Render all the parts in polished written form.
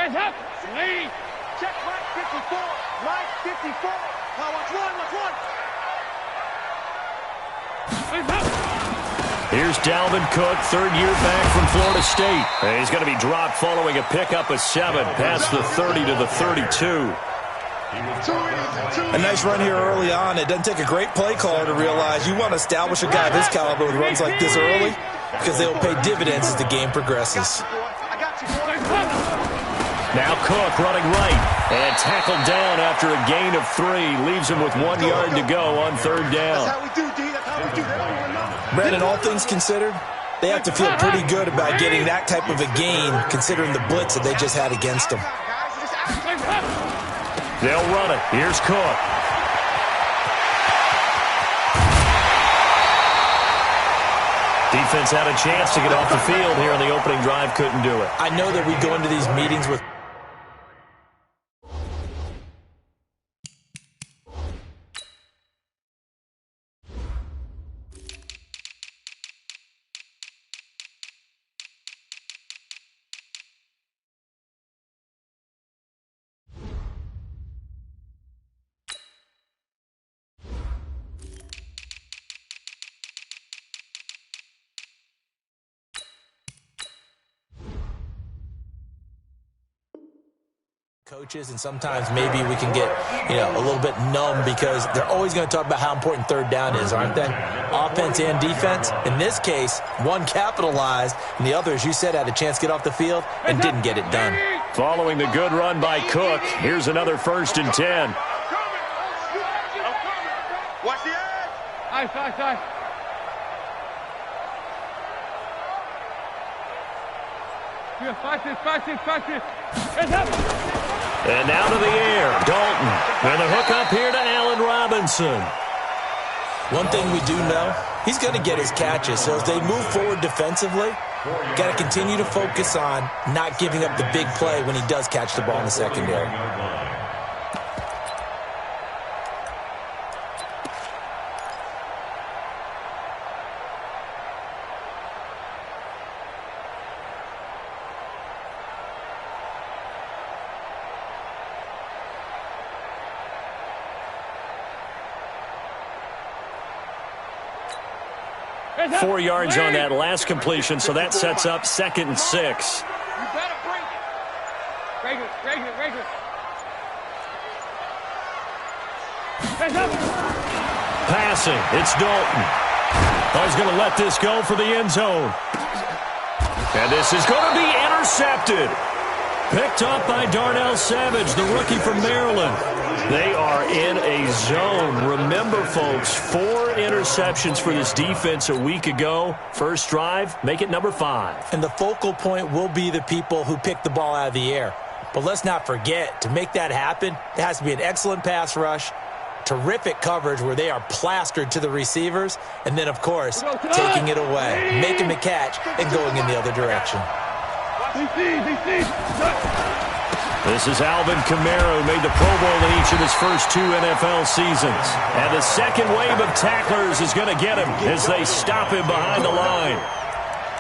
Hands up. Lead. Check Mike 54. Mike 54. Now watch one, watch one. Hands up. Here's Dalvin Cook, third year back from Florida State. And he's going to be dropped following a pickup of 7 past the 30 to the 32. A nice run here early on. It doesn't take a great play caller to realize you want to establish a guy of his caliber with runs like this early because they will pay dividends as the game progresses. Now Cook running right and tackled down after a gain of 3. Leaves him with 1 yard to go on third down. That's how we do, D. That's how we do. Brandon, all things considered, they have to feel pretty good about getting that type of a gain considering the blitz that they just had against them. They'll run it. Here's Cook. Defense had a chance to get off the field here on the opening drive. Couldn't do it. I know that we go into these meetings with coaches, and sometimes maybe we can get, a little bit numb because they're always going to talk about how important third down is, aren't they? Offense and defense. In this case, one capitalized, and the other, as you said, had a chance to get off the field and didn't get it done. Following the good run by Cook, here's another 1st and 10. Watch the edge. Ice. Yeah, 5-6. Hands up. And now to the air, Dalton. And a hook up here to Allen Robinson. One thing we do know, he's going to get his catches. So as they move forward defensively, got to continue to focus on not giving up the big play when he does catch the ball in the secondary. Hands up. 4 yards on that last completion, so that sets up 2nd and 6. You better break it. Break it. Hands up. Passing, it's Dalton. He's going to let this go for the end zone. And this is going to be intercepted. Picked up by Darnell Savage, the rookie from Maryland. They are in a zone. Remember, folks, 4 interceptions for this defense a week ago. First drive, make it number 5. And the focal point will be the people who pick the ball out of the air. But let's not forget, to make that happen, there has to be an excellent pass rush, terrific coverage where they are plastered to the receivers, and then, of course, taking it away, making the catch, and going in the other direction. This is Alvin Kamara, who made the Pro Bowl in each of his first 2 NFL seasons. And the second wave of tacklers is going to get him as they stop him behind the line.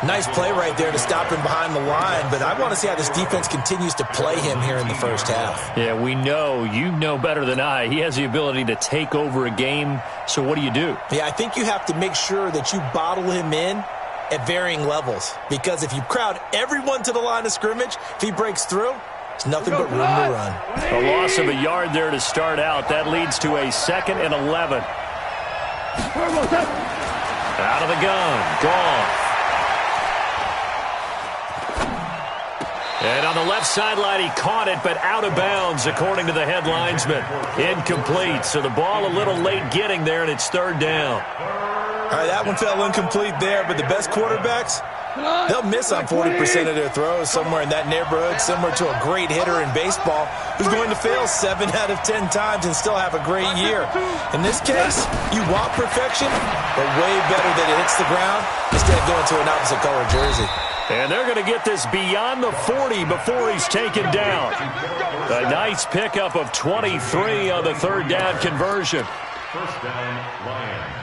Nice play right there to stop him behind the line, but I want to see how this defense continues to play him here in the first half. Yeah, we know. You know better than I. He has the ability to take over a game, so what do you do? Yeah, I think you have to make sure that you bottle him in at varying levels, because if you crowd everyone to the line of scrimmage, if he breaks through, it's nothing but room to run. A loss of a yard there to start out. That leads to a 2nd and 11. Out of the gun. Gone. And on the left sideline, he caught it, but out of bounds, according to the head linesman. Incomplete. So the ball a little late getting there, and it's 3rd down. All right, that one fell incomplete there, but the best quarterbacks, they'll miss on 40% of their throws, somewhere in that neighborhood, similar to a great hitter in baseball who's going to fail 7 out of 10 times and still have a great year. In this case, you want perfection, but way better that it hits the ground instead of going to an opposite color jersey. And they're going to get this beyond the 40 before he's taken down. A nice pickup of 23 on the 3rd down conversion. First down, Lions.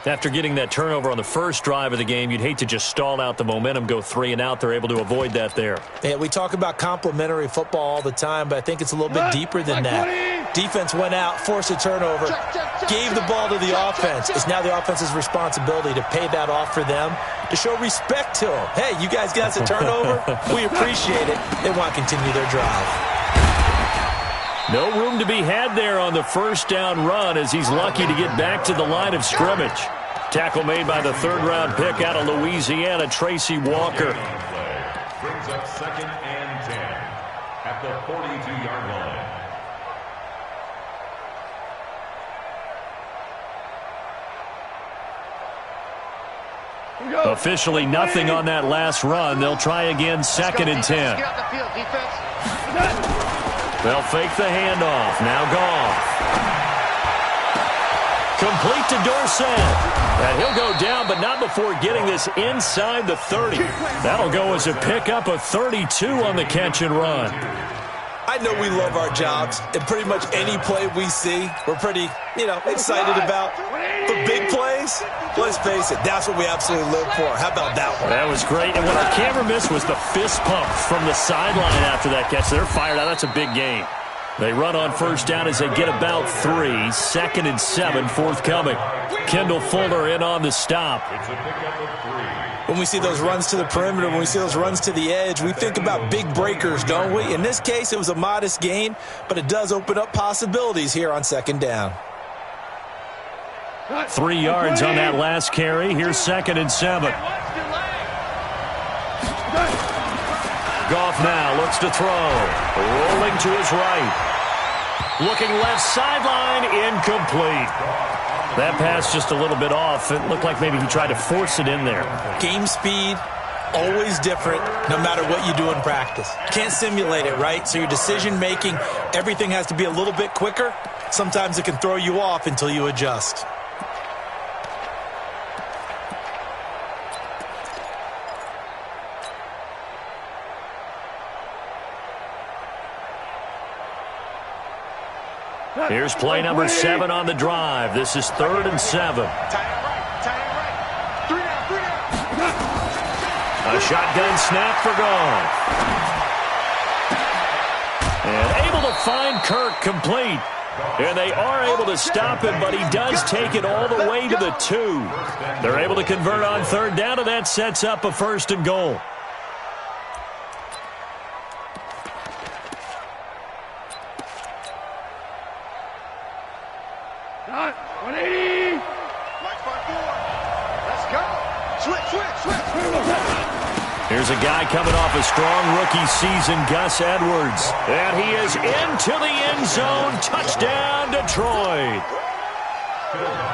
After getting that turnover on the first drive of the game, you'd hate to just stall out the momentum, go 3 and out. They're able to avoid that there. Yeah, we talk about complementary football all the time, but I think it's a little bit deeper than that. Defense went out, forced a turnover, gave the ball to the offense. It's now the offense's responsibility to pay that off for them, to show respect to them. Hey, you guys got us a turnover? We appreciate it. They want to continue their drive. No room to be had there on the first down run as he's lucky to get back to the line of scrimmage. Tackle made by the third-round pick out of Louisiana, Tracy Walker. Brings up 2nd and 10 at the 42-yard line. Officially nothing on that last run. They'll try again, 2nd and 10. Get off the field, defense. They'll fake the handoff. Now Goff. Complete to Dorsett. And he'll go down, but not before getting this inside the 30. That'll go as a pickup of 32 on the catch and run. I know we love our jobs, and pretty much any play we see, we're pretty, excited about. But big plays, let's face it, that's what we absolutely live for. How about that one? That was great. And what our camera missed was the fist pump from the sideline after that catch. They're fired out. That's a big gain. They run on first down as they get about 3. 2nd and 7 forthcoming. Kendall Fuller in on the stop. It's a pickup of 3. When we see those runs to the perimeter, when we see those runs to the edge, we think about big breakers, don't we? In this case, it was a modest gain, but it does open up possibilities here on 2nd down. 3 yards on that last carry. Here's 2nd and 7. Goff now looks to throw. Rolling to his right. Looking left sideline, incomplete. That pass just a little bit off. It looked like maybe he tried to force it in there. Game speed, always different, no matter what you do in practice. Can't simulate it, right? So your decision-making, everything has to be a little bit quicker. Sometimes it can throw you off until you adjust. Here's play number 7 on the drive. This is 3rd and 7. A shotgun snap for Goff. And able to find Kirk complete. And they are able to stop him, but he does take it all the way to the 2. They're able to convert on 3rd down, and that sets up a 1st and goal. Here's a guy coming off a strong rookie season, Gus Edwards. And he is into the end zone. Touchdown, Detroit.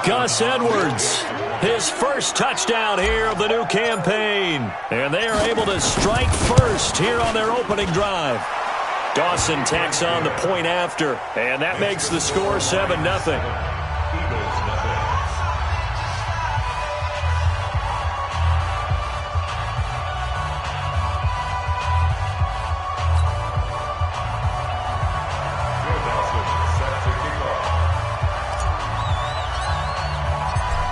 Gus Edwards, his first touchdown here of the new campaign. And they are able to strike first here on their opening drive. Dawson tacks on the point after, and that makes the score 7-0.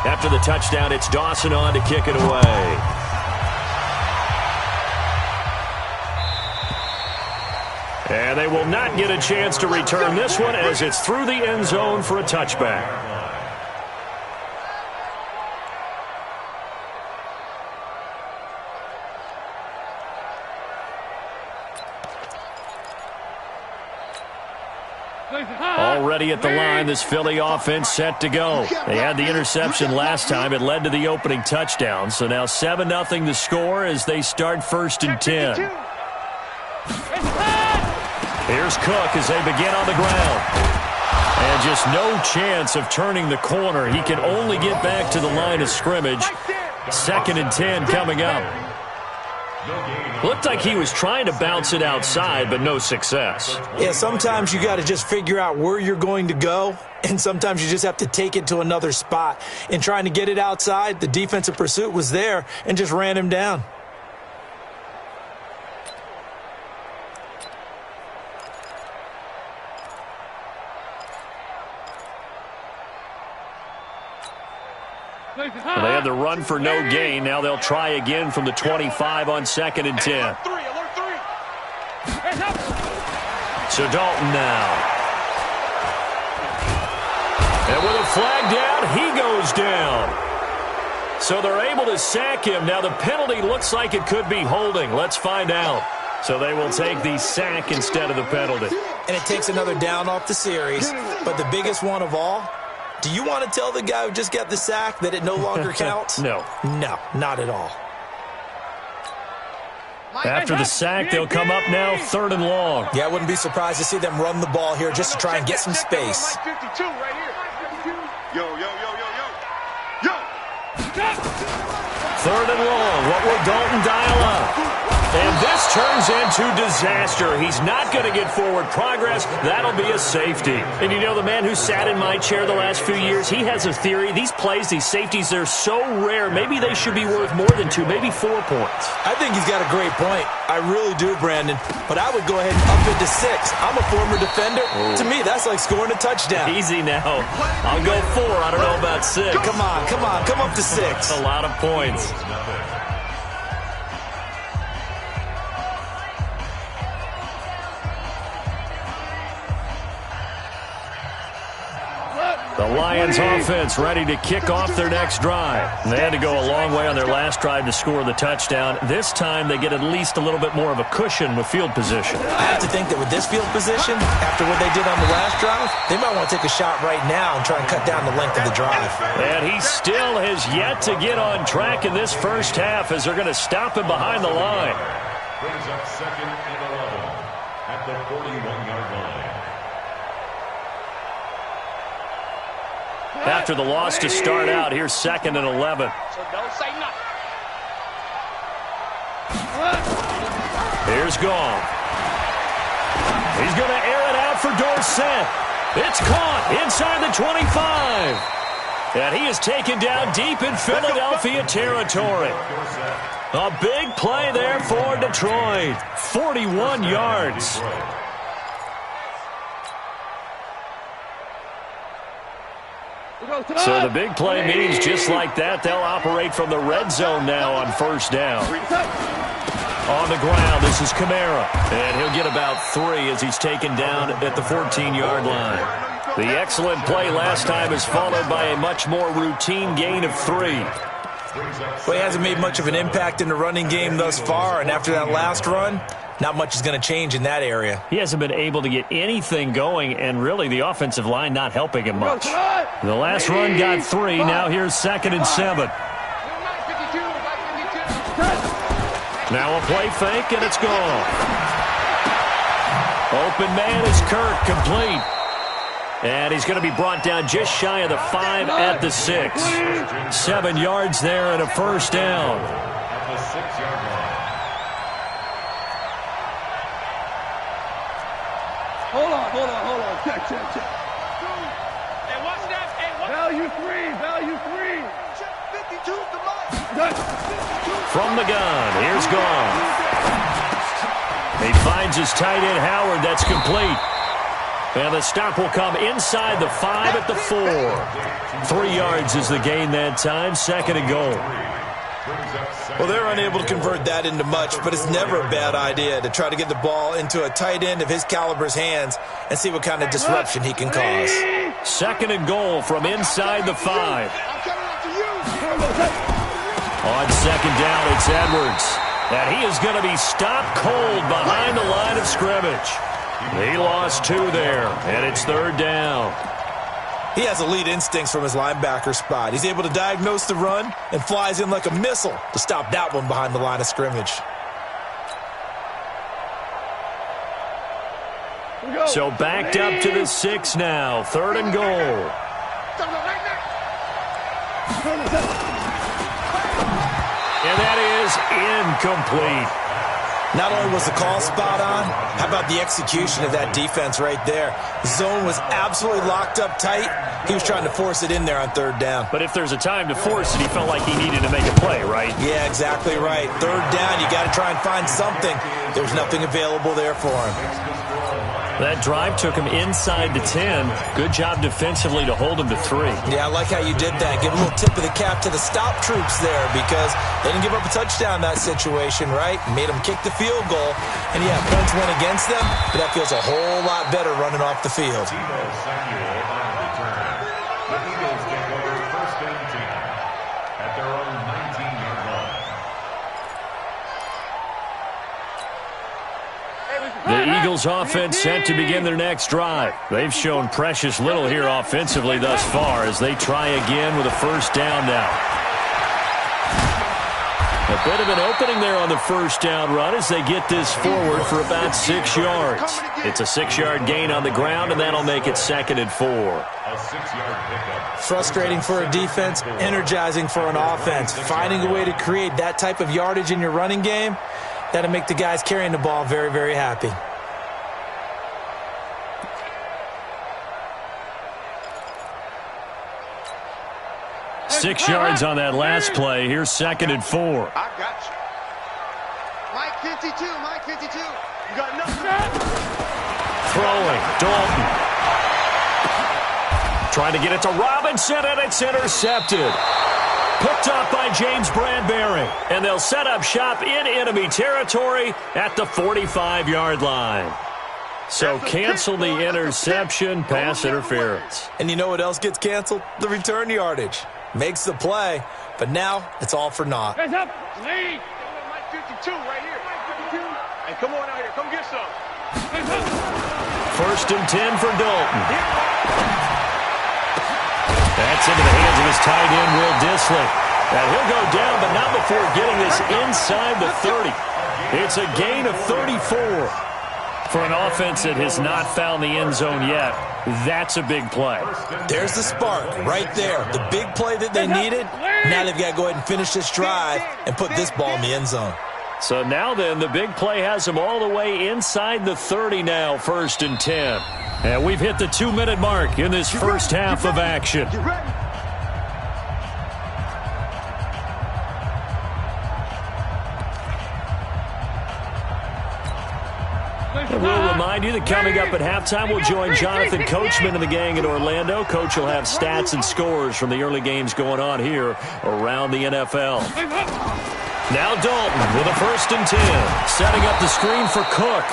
After the touchdown, it's Dawson on to kick it away. And they will not get a chance to return this one as it's through the end zone for a touchback. Already at the line, this Philly offense set to go. They had the interception last time. It led to the opening touchdown. So now 7-0 the score as they start 1st and 10. Here's Cook as they begin on the ground. And just no chance of turning the corner. He can only get back to the line of scrimmage. 2nd and 10 coming up. Looked like he was trying to bounce it outside, but no success. Yeah, sometimes you got to just figure out where you're going to go, and sometimes you just have to take it to another spot. In trying to get it outside, the defensive pursuit was there and just ran him down. had the run for no gain. Now they'll try again from the 25 on 2nd and 10. Alert three. Hands up. So Dalton now. And with a flag down, he goes down. So they're able to sack him. Now the penalty looks like it could be holding. Let's find out. So they will take the sack instead of the penalty. And it takes another down off the series. But the biggest one of all, do you want to tell the guy who just got the sack that it no longer counts? No. No, not at all. After the sack, they'll come up now 3rd and long. Yeah, I wouldn't be surprised to see them run the ball here just to try and get some space. 52 right here. Yo. 3rd and long. What will Dalton dial up? And this turns into disaster. He's not going to get forward progress. That'll be a safety. And you know, the man who sat in my chair the last few years, he has a theory. These plays, these safeties, they're so rare. Maybe they should be worth more than 2, maybe 4 points. I think he's got a great point. I really do, Brandon. But I would go ahead and up it to 6. I'm a former defender. Ooh. To me, that's like scoring a touchdown. Easy now. I'll go 4. I don't know about 6. Come on. Come up to 6. That's a lot of points. The Lions offense ready to kick off their next drive. They had to go a long way on their last drive to score the touchdown. This time they get at least a little bit more of a cushion with field position. I have to think that with this field position, after what they did on the last drive, they might want to take a shot right now and try and cut down the length of the drive. And he still has yet to get on track in this first half as they're going to stop him behind the line. Brings up 2nd and 11 at the 41-yard line. After the loss to start out, here's 2nd and 11. So don't say nothing. Here's Gall. He's going to air it out for Dorsett. It's caught inside the 25. And he is taken down deep in Philadelphia territory. A big play there for Detroit. 41 yards. So the big play means just like that, they'll operate from the red zone now on 1st down. On the ground, this is Kamara. And he'll get about 3 as he's taken down at the 14-yard line. The excellent play last time is followed by a much more routine gain of 3. Well, he hasn't made much of an impact in the running game thus far, and after that last run, not much is going to change in that area. He hasn't been able to get anything going, and really the offensive line not helping him much. The last run got 3. Now here's 2nd and 7. Now a play fake, and it's gone. Open man is Kirk, complete. And he's going to be brought down just shy of the 5 at the 6. 7 yards there and a 1st down. At the 6-yard line. Hold on. Check. Hey, watch that. Hey, watch Value 3. Check 52, come on. From the gun, here's Gall. He finds his tight end, Howard. That's complete. And the stop will come inside the 5 at the 4. 3 yards is the gain that time. 2nd and goal. Well, they're unable to convert that into much, but it's never a bad idea to try to get the ball into a tight end of his caliber's hands and see what kind of disruption he can cause. 2nd and goal from inside the 5. On 2nd down, it's Edwards. And he is going to be stopped cold behind the line of scrimmage. He lost 2 there, and it's 3rd down. He has elite instincts from his linebacker spot. He's able to diagnose the run and flies in like a missile to stop that one behind the line of scrimmage. So backed up to the 6 now. 3rd and goal. And that is incomplete. Not only was the call spot on, how about the execution of that defense right there? The zone was absolutely locked up tight. He was trying to force it in there on 3rd down. But if there's a time to force it, he felt like he needed to make a play, right? Yeah, exactly right. 3rd down, you got to try and find something. There's nothing available there for him. That drive took him inside the 10. Good job defensively to hold him to 3. Yeah, I like how you did that. Give a little tip of the cap to the stop troops there because they didn't give up a touchdown in that situation, right? Made them kick the field goal. And, yeah, points went against them, but that feels a whole lot better running off the field. The Eagles offense set to begin their next drive. They've shown precious little here offensively thus far as they try again with a first down now. A bit of an opening there on the first down run as they get this forward for about 6 yards. It's a 6-yard gain on the ground, and that'll make it 2nd and 4. A 6-yard pickup. Frustrating for a defense, energizing for an offense. Finding a way to create that type of yardage in your running game, that'll make the guys carrying the ball very, very happy. Six yards on that last play. Here's 2nd and 4. I got you. Mike 52, Mike 52. You got nothing. Throwing, Dalton. Trying to get it to Robinson, and it's intercepted. Picked up by James Bradbury. And they'll set up shop in enemy territory at the 45-yard line. So cancel the interception, pass interference. And you know what else gets canceled? The return yardage. Makes the play, but now it's all for naught. Hands up. Lead. Mike 52 right here. Mike 52. Hey, come on out here. Come get some. Hands up. 1st and 10 for Dalton. That's into the hands of his tight end, Will Dissly. And he'll go down, but not before getting this inside the 30. It's a gain of 34. For an offense that has not found the end zone yet, that's a big play. There's the spark right there. The big play that they needed. Now they've got to go ahead and finish this drive and put this ball in the end zone. So now then, the big play has them all the way inside the 30 now, 1st and 10. And we've hit the 2-minute mark in this first half of action. And we'll remind you that coming up at halftime, we'll join Jonathan Coachman and the gang in Orlando. Coach will have stats and scores from the early games going on here around the NFL. Now Dalton with a 1st and 10, setting up the screen for Cook.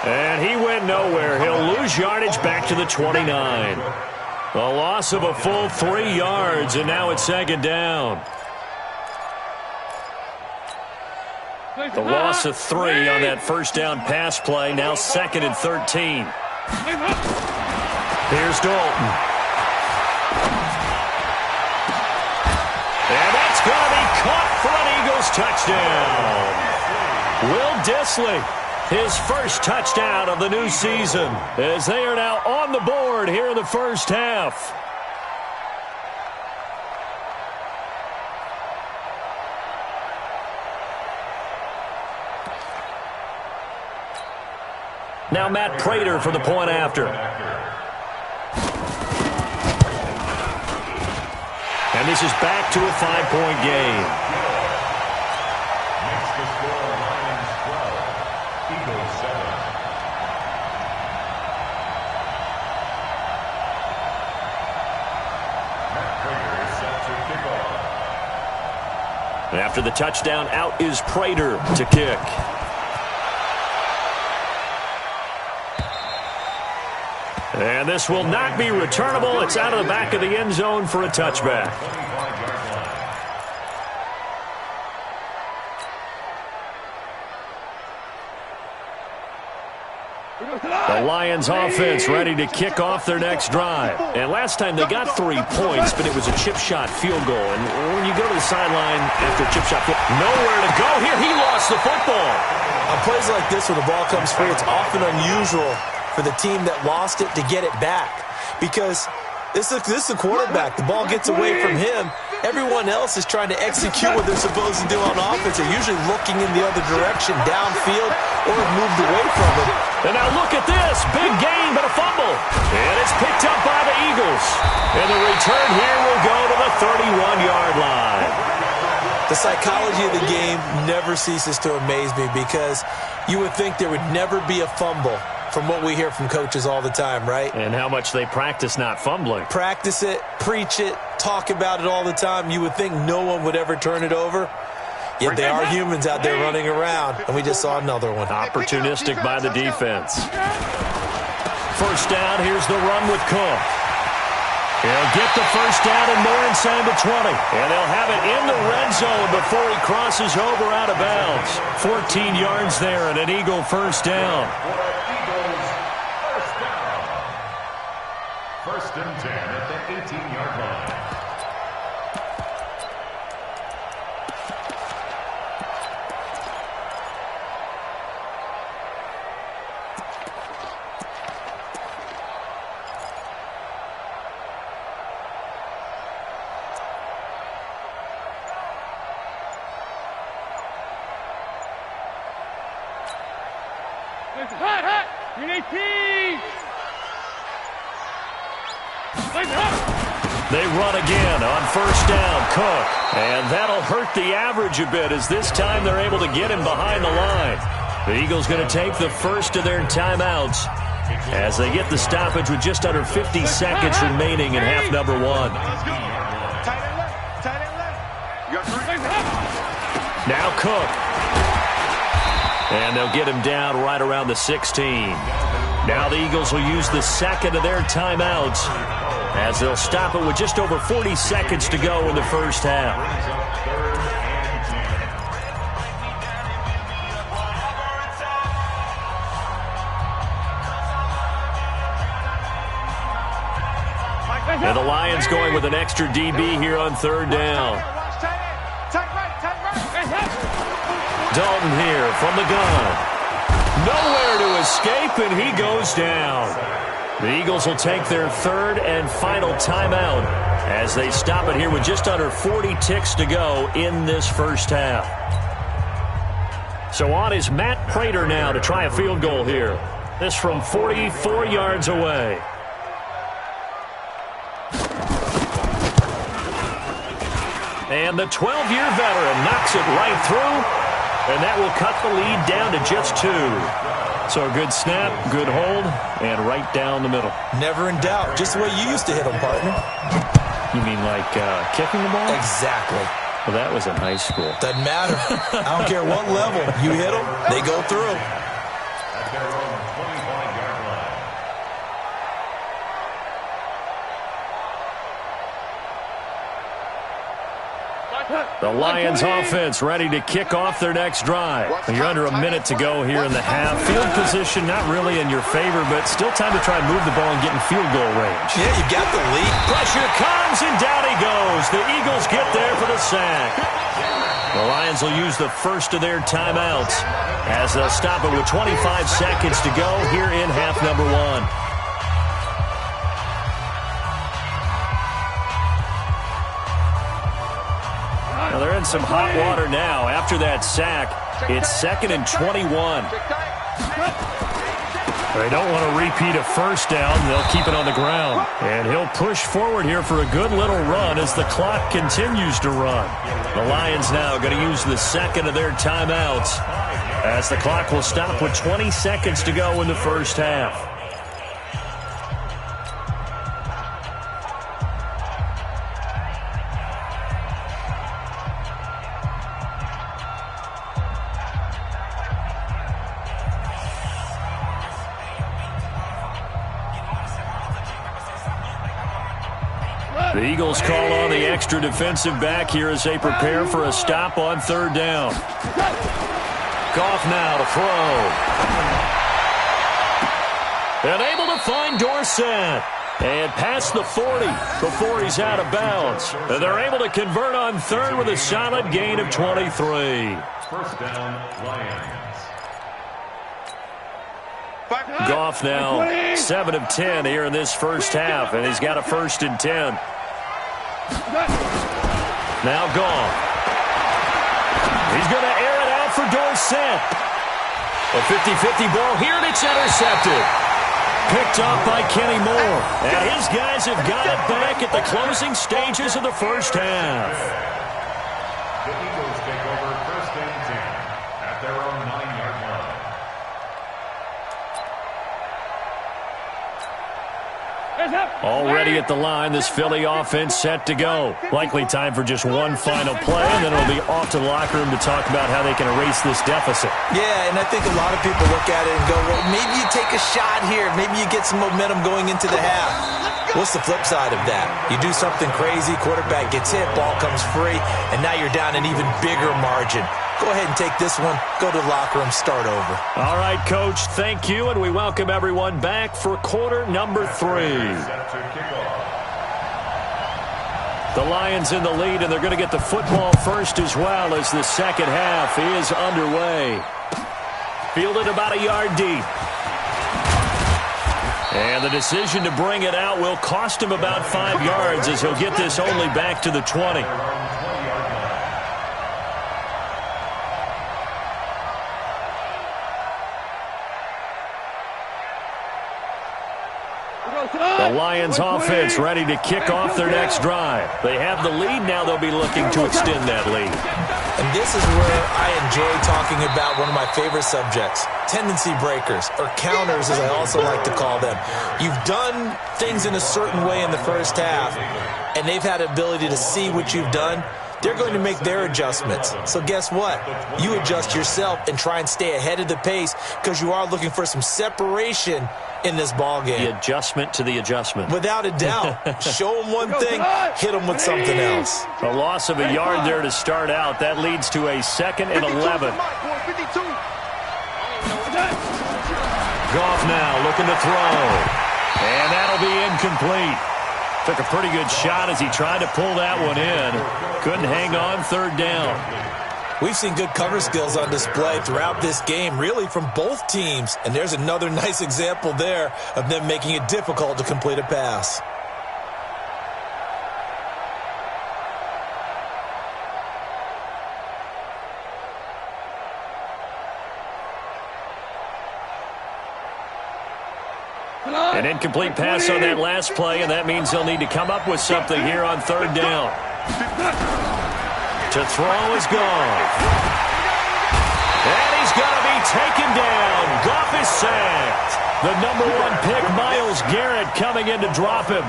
And he went nowhere. He'll lose yardage back to the 29. A loss of a full 3 yards, and now it's 2nd down. The loss of 3 on that first down pass play. Now 2nd and 13. Here's Dalton. And that's going to be caught for an Eagles touchdown. Will Dissly, his first touchdown of the new season, as they are now on the board here in the first half. Now Matt Prater for the point after. And this is back to a 5-point game. Next to score, Lions 12, Eagles 7. Matt Prater is set to kick off. After the touchdown, out is Prater to kick. And this will not be returnable. It's out of the back of the end zone for a touchback. The Lions offense ready to kick off their next drive. And last time they got 3 points, but it was a chip shot field goal. And when you go to the sideline after a chip shot field, nowhere to go here. He lost the football. On plays like this where the ball comes free, it's often unusual for the team that lost it to get it back. Because this is a quarterback. The ball gets away from him. Everyone else is trying to execute what they're supposed to do on offense. They're usually looking in the other direction, downfield, or moved away from him. And now look at this. Big gain, but a fumble. And it's picked up by the Eagles. And the return here will go to the 31-yard line. The psychology of the game never ceases to amaze me because you would think there would never be a fumble from what we hear from coaches all the time, right? And how much they practice not fumbling. Practice it, preach it, talk about it all the time. You would think no one would ever turn it over. Yet they are humans out there running around, and we just saw another one. Opportunistic by the defense. First down, here's the run with Cook. He'll get the first down and more inside the 20. And they'll have it in the red zone before he crosses over out of bounds. 14 yards there and an Eagle first down. First and 10 at the 18-yard line. You need peace. They run again on first down, Cook. And that'll hurt the average a bit as this time they're able to get him behind the line. The Eagles going to take the first of their timeouts as they get the stoppage with just under 50 seconds remaining in half number one. Now Cook. And they'll get him down right around the 16. Now the Eagles will use the second of their timeouts as they'll stop it with just over 40 seconds to go in the first half. And the Lions going with an extra DB here on third down. Dalton here from the gun. Nowhere to escape, and he goes down. The Eagles will take their third and final timeout as they stop it here with just under 40 ticks to go in this first half. So on is Matt Prater now to try a field goal here. This from 44 yards away. And the 12-year veteran knocks it right through. And that will cut the lead down to just 2. So a good snap, good hold, and right down the middle. Never in doubt. Just the way you used to hit them, partner. You mean like kicking the ball? Exactly. Well, that was in high school. Doesn't matter. I don't care what level. You hit them, they go through. At their own 25-yard line. The Lions offense ready to kick off their next drive. You're under a minute to go here in the half. Field position not really in your favor, but still time to try and move the ball and get in field goal range. Yeah, you got the lead. Pressure comes, and down he goes. The Eagles get there for the sack. The Lions will use the first of their timeouts as they'll stop it with 25 seconds to go here in half number one. Now they're in some hot water now. After that sack, it's 2nd and 21. They don't want to repeat a first down. They'll keep it on the ground. And he'll push forward here for a good little run as the clock continues to run. The Lions now going to use the second of their timeouts as the clock will stop with 20 seconds to go in the first half. The Eagles call on the extra defensive back here as they prepare for a stop on third down. Goff now to throw. And able to find Dorsett. And past the 40 before he's out of bounds. And they're able to convert on third with a solid gain of 23. First down, Lions. Goff now 7 of 10 here in this first half, and he's got a 1st and 10. Now Goff. He's going to air it out for Dorsett. A 50-50 ball here, and it's intercepted. Picked off by Kenny Moore. And his guys have got it back at the closing stages of the first half. The Eagles take over 1st and 10 at their own 9-yard line. Already at the line, this Philly offense set to go. Likely time for just one final play, and then it'll be off to the locker room to talk about how they can erase this deficit. Yeah, and I think a lot of people look at it and go, well, maybe you take a shot here. Maybe you get some momentum going into the half. What's the flip side of that? You do something crazy, quarterback gets hit, ball comes free, and now you're down an even bigger margin. Go ahead and take this one, go to the locker room, start over. All right, Coach, thank you, and we welcome everyone back for quarter number 3. The Lions in the lead, and they're going to get the football first as well as the second half is underway. Fielded about a yard deep. And the decision to bring it out will cost him about 5 yards as he'll get this only back to the 20. The Lions offense ready to kick off their next drive. They have the lead. Now they'll be looking to extend that lead. And this is where I enjoy talking about one of my favorite subjects, tendency breakers, or counters as I also like to call them. You've done things in a certain way in the first half, and they've had the ability to see what you've done. They're going to make their adjustments. So guess what? You adjust yourself and try and stay ahead of the pace because you are looking for some separation in this ball game. The adjustment to the adjustment. Without a doubt. Show them one thing, hit them with something else. A loss of a yard there to start out. That leads to a 2nd and 11. Goff now looking to throw. And that'll be incomplete. Took a pretty good shot as he tried to pull that one in. Couldn't hang on, 3rd down. We've seen good cover skills on display throughout this game, really from both teams. And there's another nice example there of them making it difficult to complete a pass. An incomplete pass on that last play, and that means they'll need to come up with something here on 3rd down. To throw is Goff. And he's going to be taken down. Goff is sacked. The number 1 pick, Myles Garrett, coming in to drop him.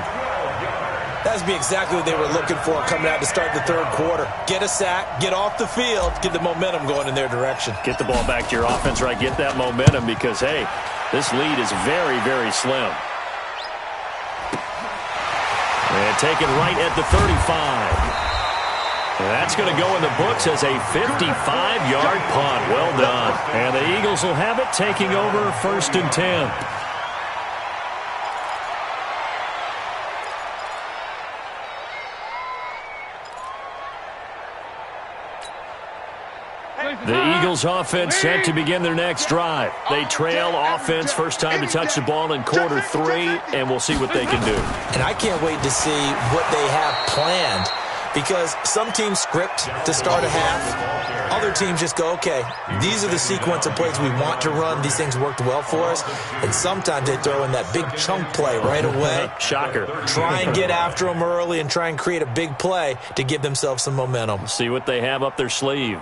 That'd be exactly what they were looking for coming out to start the 3rd quarter. Get a sack, get off the field, get the momentum going in their direction. Get the ball back to your offense, right? Get that momentum because, hey, this lead is very, very slim. And taken right at the 35. And that's going to go in the books as a 55-yard punt. Well done. And the Eagles will have it, taking over 1st and 10. The Eagles offense set to begin their next drive. They trail offense, first time to touch the ball in quarter 3, and we'll see what they can do. And I can't wait to see what they have planned because some teams script to start a half. Other teams just go, okay, these are the sequence of plays we want to run. These things worked well for us. And sometimes they throw in that big chunk play right away. Shocker. Try and get after them early and try and create a big play to give themselves some momentum. See what they have up their sleeve.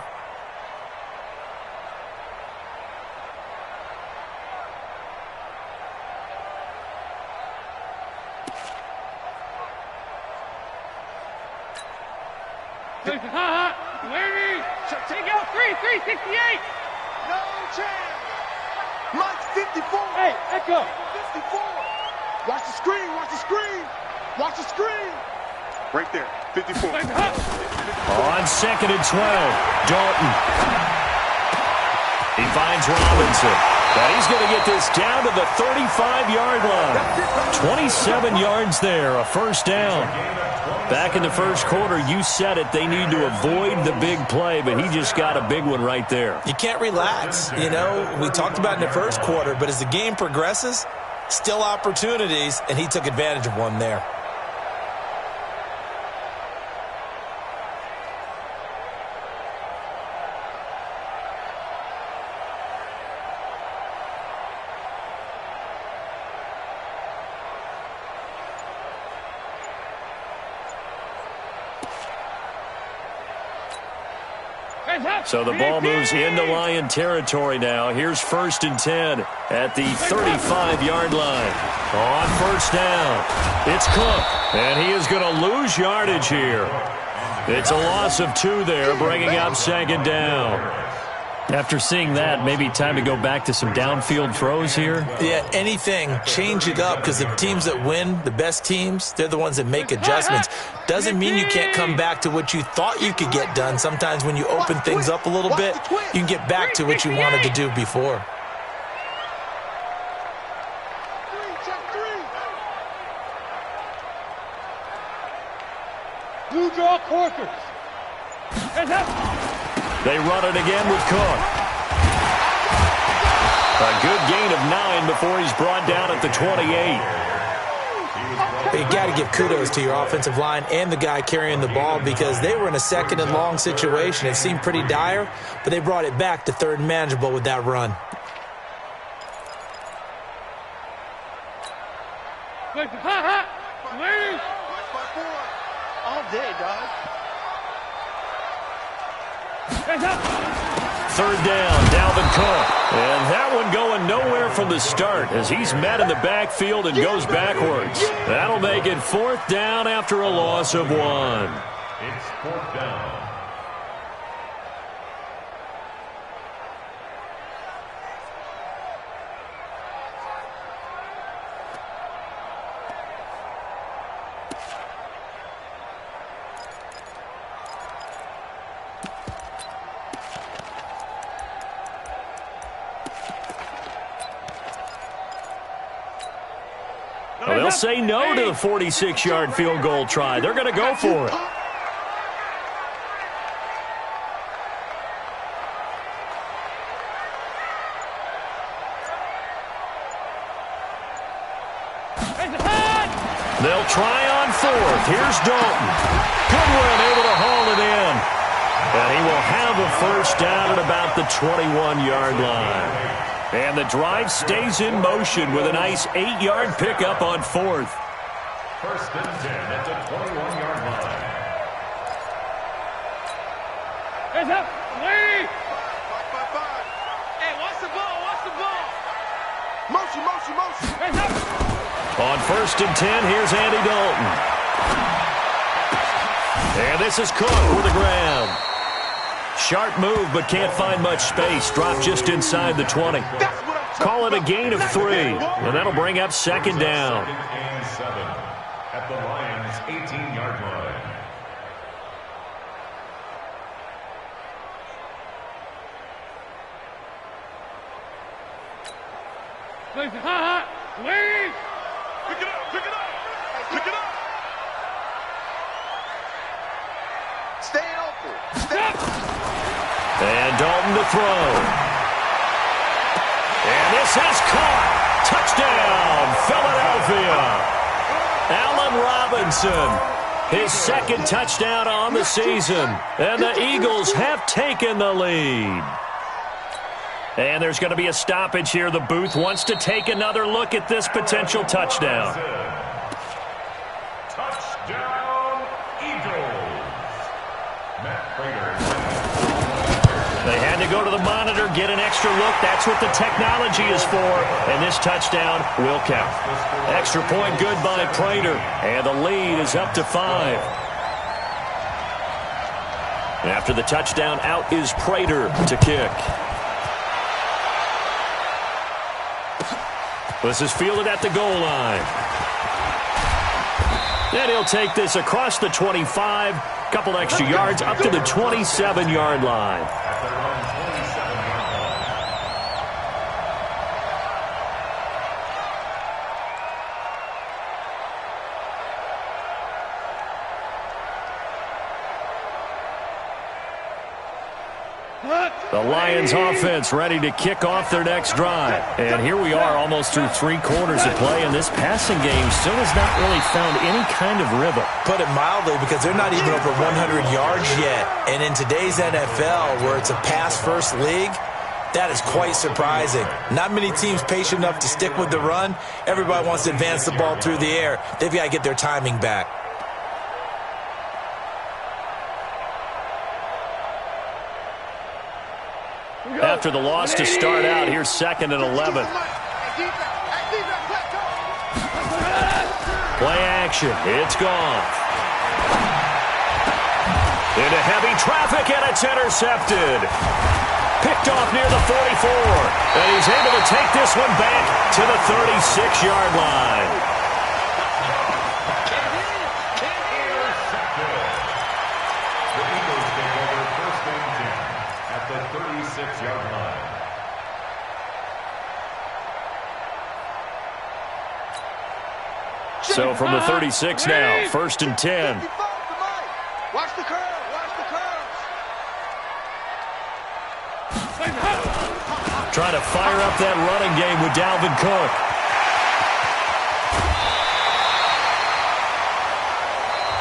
Take out 368. No chance. Mike 54. Hey, Echo. 54. Watch the screen. Watch the screen. Watch the screen. Right there. 54. On 2nd and 12, Dalton. He finds Robinson. But he's going to get this down to the 35-yard line. 27 yards there, a 1st down. Back in the 1st quarter, you said it, they need to avoid the big play, but he just got a big one right there. You can't relax. You know, we talked about in the 1st quarter, but as the game progresses, still opportunities, and he took advantage of one there. So the ball moves into Lion territory now. Here's 1st and 10 at the 35-yard line. On 1st down, it's Cook, and he is going to lose yardage here. It's a loss of 2 there, bringing up 2nd down. After seeing that, maybe time to go back to some downfield throws here? Yeah, anything. Change it up, because the teams that win, the best teams, they're the ones that make adjustments. Doesn't mean you can't come back to what you thought you could get done. Sometimes when you open things up a little bit, you can get back to what you wanted to do before. Blue draw quarters. They run it again with Cook. A good gain of 9 before he's brought down at the 28. You got to give kudos to your offensive line and the guy carrying the ball, because they were in a 2nd and long situation. It seemed pretty dire, but they brought it back to 3rd and manageable with that run. Ladies. All day, dog. 3rd down, Dalvin Cook. And that one going nowhere from the start as he's met in the backfield and goes backwards. That'll make it 4th down after a loss of 1. It's 4th down. Well, they'll say no to the 46-yard field goal try. They're going to go for it. They'll try on 4th. Here's Dalton. Goodwin able to haul it in. And he will have a 1st down at about the 21-yard line. And the drive stays in motion with a nice 8-yard pickup on 4th. 1st and 10 at the 21-yard line. Hands up, lady. 5. Hey, watch the ball, watch the ball. Motion. Hands up. On 1st and 10, here's Andy Dalton. And this is Cook with the grab. Sharp move, but can't find much space. Dropped just inside the 20. Call it a gain of 3, and that'll bring up 2nd down. 2nd and 7 at the Lions' 18-yard line. Ladies. Pick it up. Stay open. And Dalton to throw. And this has caught. Touchdown, Philadelphia. Allen Robinson, his 2nd touchdown on the season. And the Eagles have taken the lead. And there's going to be a stoppage here. The booth wants to take another look at this potential touchdown. Touchdown, Eagles. Matt Prater. They had to go to the monitor, get an extra look. That's what the technology is for. And this touchdown will count. Extra point good by Prater. And the lead is up to 5. After the touchdown, out is Prater to kick. This is fielded at the goal line. And he'll take this across the 25. Couple extra yards up to the 27-yard line. The Lions offense ready to kick off their next drive. And here we are almost through 3 quarters of play, and this passing game still has not really found any kind of rhythm. Put it mildly, because they're not even over 100 yards yet. And in today's NFL, where it's a pass-first league, that is quite surprising. Not many teams patient enough to stick with the run. Everybody wants to advance the ball through the air. They've got to get their timing back. after the loss to start out. Here's 2nd and 11. Play action. It's gone. Into heavy traffic, and it's intercepted. Picked off near the 44. And he's able to take this one back to the 36-yard line. The Eagles take over 1st and 10 at the 36-yard line. So from the 36 now, 1st and 10. Watch the curve. Watch the curve. Trying to fire up that running game with Dalvin Cook.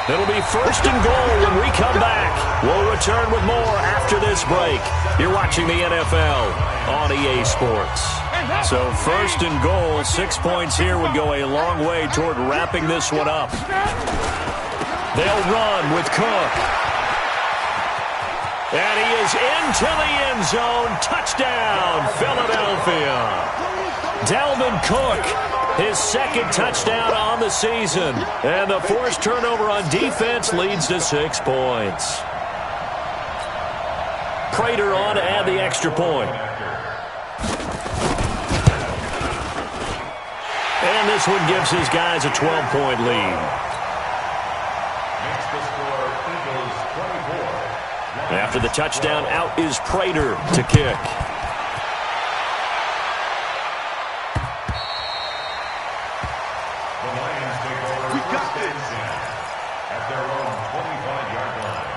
It'll be 1st and goal when we come back. We'll return with more after this break. You're watching the NFL on EA Sports. So 1st and goal, 6 points here would go a long way toward wrapping this one up. They'll run with Cook. And he is into the end zone. Touchdown, Philadelphia. Dalvin Cook, his 2nd touchdown on the season. And the forced turnover on defense leads to 6 points. Prater on to add the extra point. And this one gives his guys a 12-point lead. After the touchdown, out is Prater to kick. The Lions take over 1st and 10 at their own 25-yard line.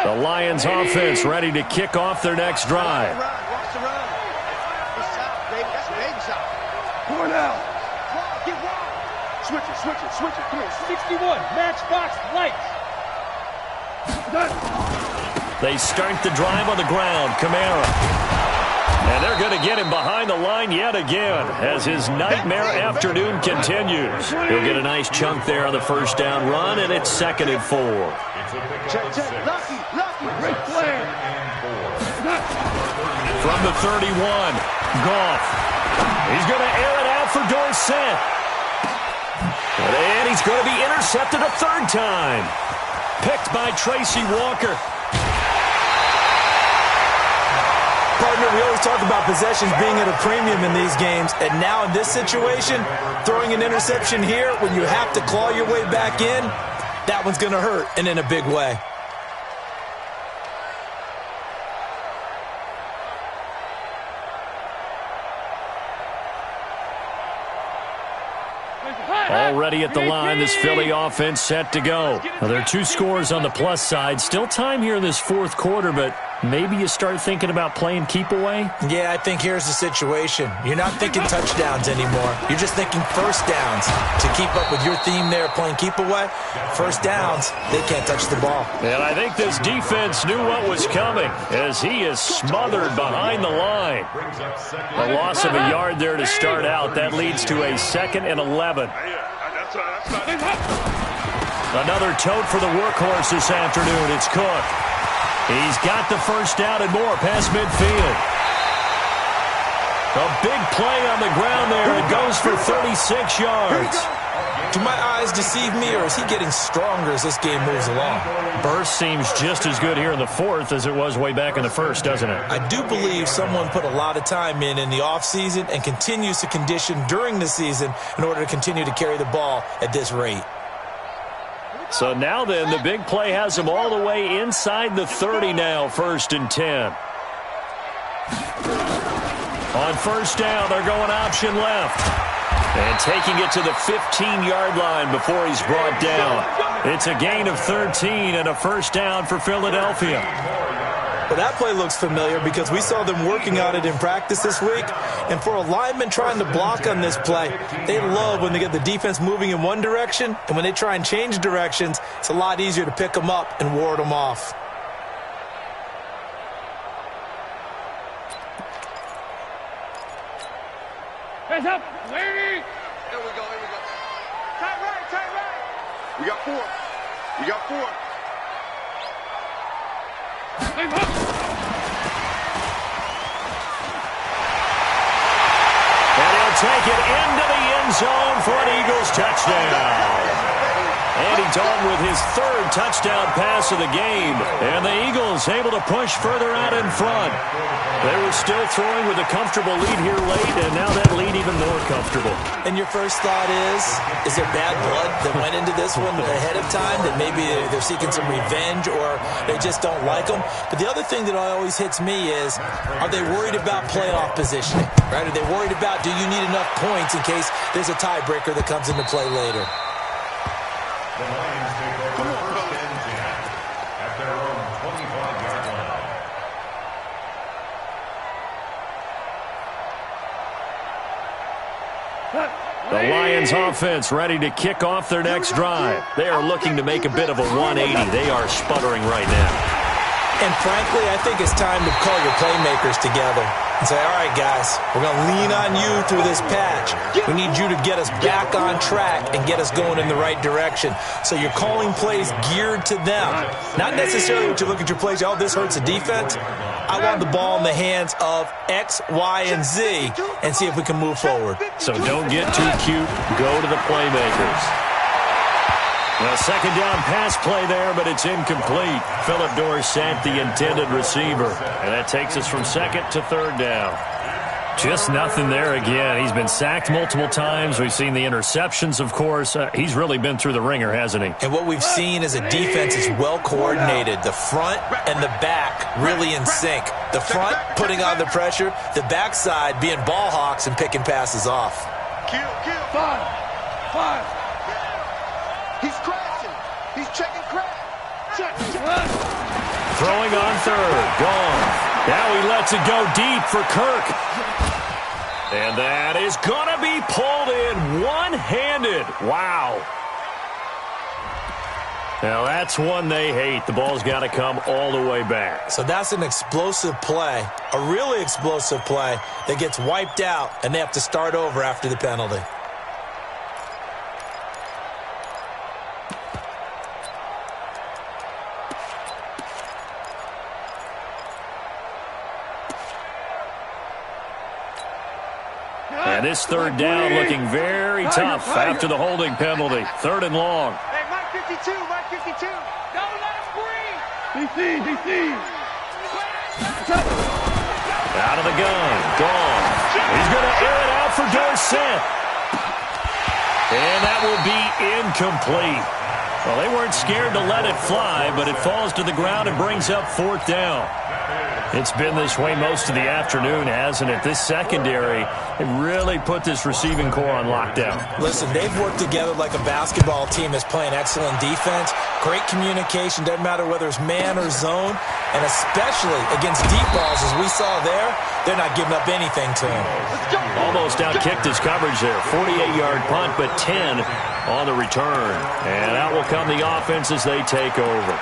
The Lions offense ready to kick off their next drive. Watch the run. That's a baby shot. Come on now. Get wide. Switch it. Come here. 61. Matchbox lights. They start the drive on the ground. Kamara. And they're going to get him behind the line yet again as his nightmare afternoon continues. He'll get a nice chunk there on the 1st down run, and it's 2nd and 4. Check. Lucky. Great play. From the 31, Goff. He's going to air it out for Dorsett. And he's going to be intercepted a 3rd time. Picked by Tracy Walker. Partner, we always talk about possessions being at a premium in these games, and now in this situation, throwing an interception here when you have to claw your way back in, that one's going to hurt, and in a big way. Already at the line, this Philly offense set to go. Now, there are 2 scores on the plus side. Still time here in this 4th quarter, but maybe you start thinking about playing keep away? Yeah, I think here's the situation. You're not thinking touchdowns anymore. You're just thinking 1st downs. To keep up with your theme there, playing keep away, 1st downs, they can't touch the ball. And I think this defense knew what was coming as he is smothered behind the line. A loss of a yard there to start out. That leads to a 2nd and 11. Another tote for the workhorse this afternoon. It's Cook. He's got the 1st down and more past midfield. A big play on the ground there. It goes for 36 yards. Do my eyes deceive me, or is he getting stronger as this game moves along? Burst seems just as good here in the 4th as it was way back in the 1st, doesn't it? I do believe someone put a lot of time in the offseason and continues to condition during the season in order to continue to carry the ball at this rate. So now then, the big play has them all the way inside the 30 now, 1st and 10. On 1st down, they're going option left. And taking it to the 15-yard line before he's brought down. It's a gain of 13 and a 1st down for Philadelphia. Well, that play looks familiar because we saw them working on it in practice this week. And for a lineman trying to block on this play, they love when they get the defense moving in one direction. And when they try and change directions, it's a lot easier to pick them up and ward them off. Hands up. Lady. Here we go. Tight right. We got 4. You got 4. And he'll take it into the end zone for an Eagles touchdown. Andy Dalton with his 3rd touchdown pass of the game. And the Eagles able to push further out in front. They were still throwing with a comfortable lead here late, and now that lead even more comfortable. And your first thought is there bad blood that went into this one ahead of time, that maybe they're seeking some revenge or they just don't like them? But the other thing that always hits me is, are they worried about playoff positioning? Right? Are they worried about, do you need enough points in case there's a tiebreaker that comes into play later? The Lions take over first and 10 at their own 25-yard line. The Lions offense ready to kick off their next drive. They are looking to make a bit of a 180. They are sputtering right now. And frankly, I think it's time to call your playmakers together and say, all right, guys, we're going to lean on you through this patch. We need you to get us back on track and get us going in the right direction. So you're calling plays geared to them. Not necessarily what you look at your plays, oh, this hurts the defense. I want the ball in the hands of X, Y, and Z and see if we can move forward. So don't get too cute. Go to the playmakers. Well, second down pass play there, but it's incomplete. Philip Dorsett, the intended receiver. And that takes us from 2nd to 3rd down. Just nothing there again. He's been sacked multiple times. We've seen the interceptions, of course. He's really been through the ringer, hasn't he? And what we've seen is a defense is well coordinated. The front and the back really in sync. The front putting on the pressure. The backside being ball hawks and picking passes off. Kill. 5. He's crashing. He's checking crash. Check. Throwing on 3rd. Gone. Now he lets it go deep for Kirk. And that is going to be pulled in one-handed. Wow. Now that's one they hate. The ball's got to come all the way back. So that's an explosive play, a really explosive play that gets wiped out, and they have to start over after the penalty. And this 3rd down looking very tough after the holding penalty. 3rd and long. Hey, Mike 52. Don't let him breathe. DC. Out of the gun. Gone. He's going to air it out for Dorsett. And that will be incomplete. Well, they weren't scared to let it fly, but it falls to the ground and brings up 4th down. It's been this way most of the afternoon, hasn't it? This secondary, it really put this receiving core on lockdown. Listen, they've worked together like a basketball team that's playing excellent defense. Great communication, doesn't matter whether it's man or zone. And especially against deep balls, as we saw there, they're not giving up anything to him. Almost outkicked his coverage there. 48-yard punt, but 10 on the return. And out will come the offense as they take over.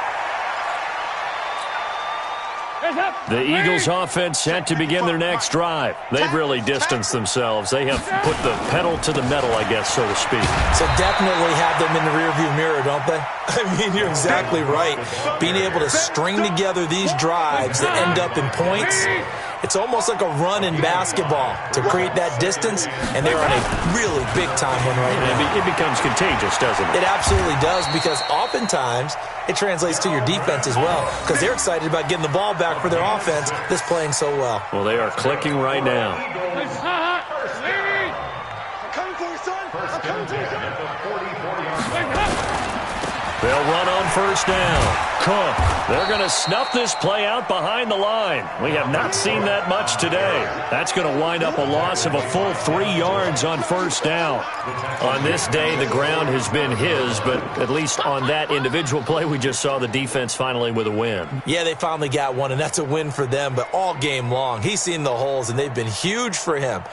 The Eagles offense set to begin their next drive. They've really distanced themselves. They have put the pedal to the metal, I guess, so to speak. So definitely have them in the rearview mirror, don't they? I mean, you're exactly right. Being able to string together these drives that end up in points, it's almost like a run in basketball to create that distance, and they're on a really big-time one right now. It becomes contagious, doesn't it? It absolutely does, because oftentimes it translates to your defense as well, because they're excited about getting the ball back for their offense that's playing so well. Well, they are clicking right now. I'm coming for you, son. I'm coming for you, son. They'll run on 1st down. Cook. They're going to snuff this play out behind the line. We have not seen that much today. That's going to wind up a loss of a full 3 yards on 1st down. On this day, the ground has been his, but at least on that individual play, we just saw the defense finally with a win. Yeah, they finally got one, and that's a win for them, but all game long, he's seen the holes, and they've been huge for him.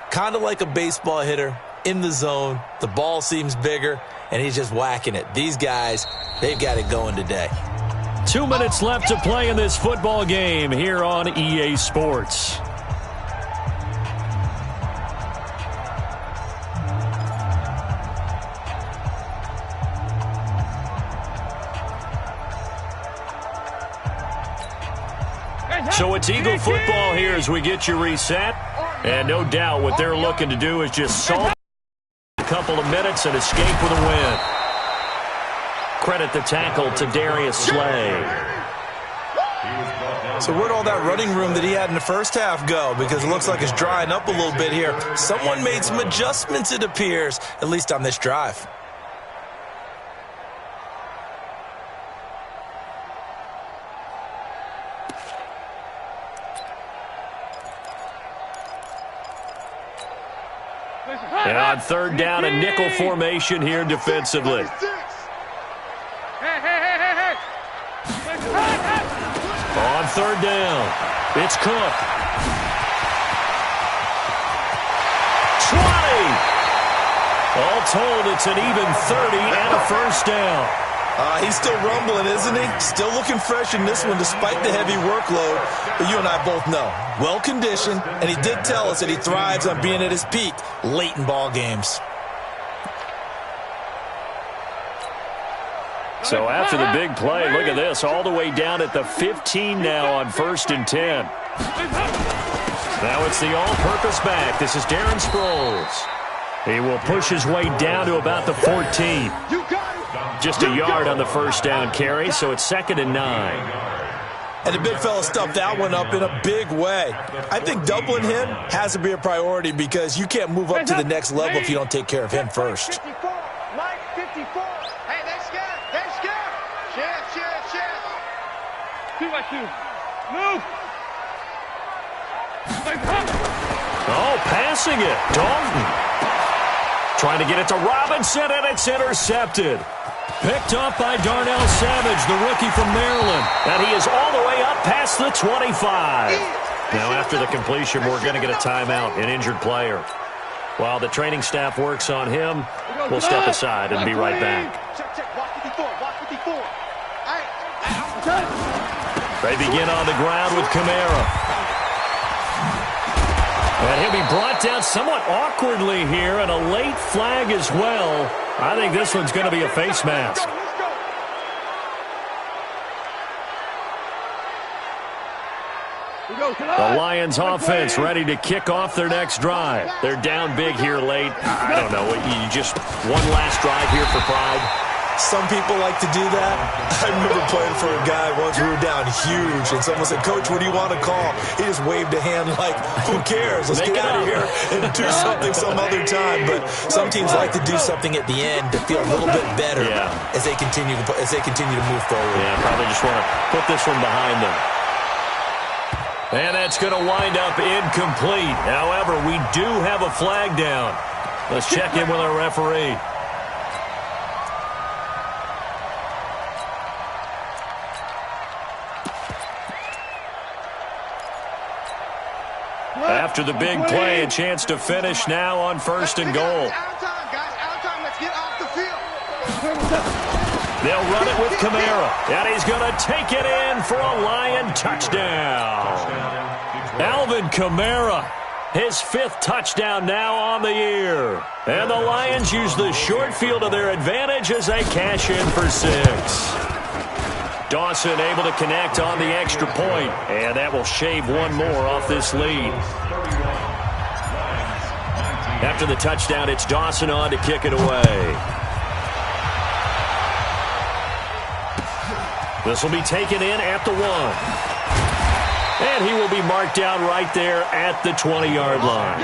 Kind of like a baseball hitter in the zone. The ball seems bigger, and he's just whacking it. These guys, they've got it going today. 2 minutes left to play in this football game here on EA Sports. So it's Eagle football here as we get you reset. And no doubt what they're looking to do is just solve a couple of minutes and escape with a win. Credit the tackle to Darius Slay. So where'd all that running room that he had in the first half go? Because it looks like it's drying up a little bit here. Someone made some adjustments, it appears, at least on this drive. And on third down, a nickel formation here defensively. On third down, it's Cook. 20! All told, it's an even 30 and a first down. He's still rumbling, isn't he? Still looking fresh in this one despite the heavy workload. But you and I both know, well-conditioned, and he did tell us that he thrives on being at his peak late in ball games. So after the big play, look at this, all the way down at the 15 now on 1st and 10. Now it's the all-purpose back. This is Darren Sproles. He will push his way down to about the 14. Just a yard on the first down carry, so it's 2nd and 9. And the big fella stuffed that one up in a big way. I think doubling him has to be a priority because you can't move up to the next level if you don't take care of him first. 54, Mike 54. Hey, they're scared. They're scared. Share. 2-by-2. Move. Oh, passing it. Dalton. Trying to get it to Robinson, and it's intercepted. Picked up by Darnell Savage, the rookie from Maryland. And he is all the way up past the 25. Now, after the completion, we're going to get a timeout, an injured player. While the training staff works on him, we'll step aside and be right back. Check. Watch 54. They begin on the ground with Kamara. And he'll be brought down somewhat awkwardly here, and a late flag as well. I think this one's going to be a face mask. The Lions offense ready to kick off their next drive. They're down big here late. I don't know. You just one last drive here for pride. Some people like to do that. I remember playing for a guy once. We were down huge, and someone said, "Coach, what do you want to call?" He just waved a hand like, "Who cares? Let's get out of here and do something some other time." But some teams like to do something at the end to feel a little bit better as they continue to move forward. Yeah, probably just want to put this one behind them. And that's going to wind up incomplete. However, we do have a flag down. Let's check in with our referee. After the big play, a chance to finish now on 1st and goal. Out of time, guys. Out of time. Let's get off the field. They'll run it with Kamara, and he's going to take it in for a Lion touchdown. Alvin Kamara, his 5th touchdown now on the year. And the Lions use the short field to their advantage as they cash in for 6. Dawson able to connect on the extra point, and that will shave one more off this lead. After the touchdown, it's Dawson on to kick it away. This will be taken in at the 1. And he will be marked down right there at the 20-yard line.